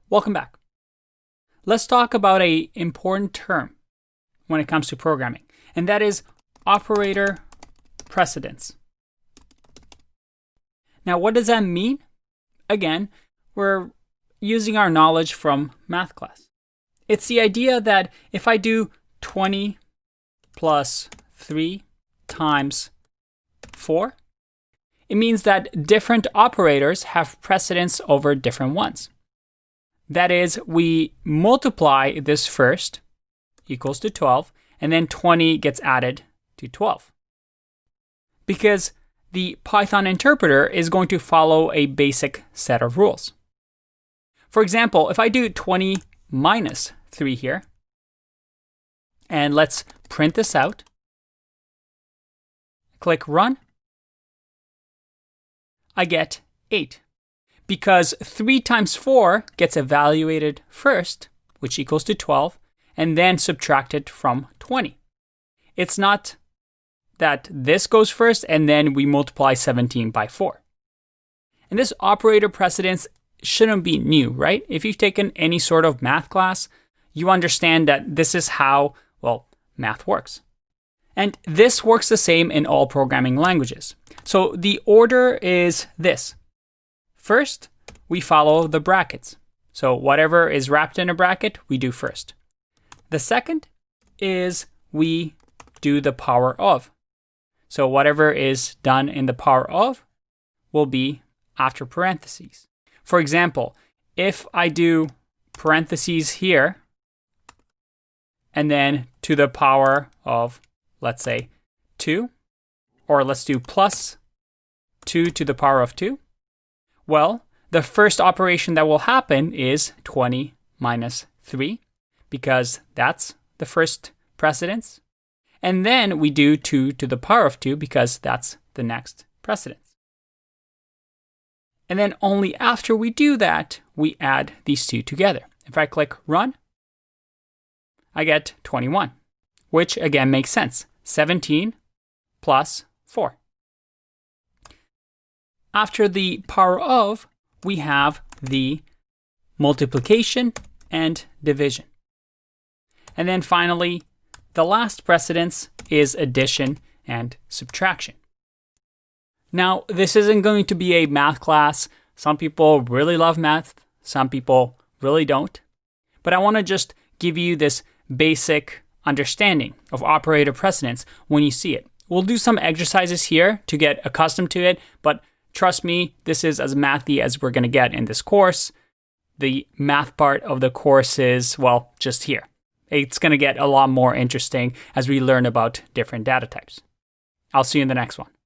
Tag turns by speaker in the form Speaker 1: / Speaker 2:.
Speaker 1: Welcome back. Let's talk about an important term when it comes to programming, and that is operator precedence. Now, what does that mean? Again, we're using our knowledge from math class. It's the idea that if I do 20 plus 3 times 4, it means that different operators have precedence over different ones. That is, we multiply this first, equals to 12, and then 20 gets added to 12. Because the Python interpreter is going to follow a basic set of rules. For example, if I do 20 minus 3 here, and let's print this out, click run, I get 8. Because 3 times 4 gets evaluated first, which equals to 12, and then subtracted from 20. It's not that this goes first and then we multiply 17 by 4. And this operator precedence shouldn't be new, right? If you've taken any sort of math class, you understand that this is how, math works. And this works the same in all programming languages. So the order is this. First, we follow the brackets. So whatever is wrapped in a bracket, we do first. The second is we do the power of. So whatever is done in the power of will be after parentheses. For example, if I do parentheses here, and then to the power of, let's say, 2, or let's do plus 2 to the power of 2, well, the first operation that will happen is 20 minus 3, because that's the first precedence. And then we do 2 to the power of 2, because that's the next precedence. And then only after we do that, we add these two together. If I click run, I get 21, which again makes sense. 17 plus 4. After the power of, we have the multiplication and division. And then finally, the last precedence is addition and subtraction. Now, this isn't going to be a math class. Some people really love math. Some people really don't. But I want to just give you this basic understanding of operator precedence when you see it. We'll do some exercises here to get accustomed to it, but trust me, this is as mathy as we're going to get in this course. The math part of the course is, just here. It's going to get a lot more interesting as we learn about different data types. I'll see you in the next one.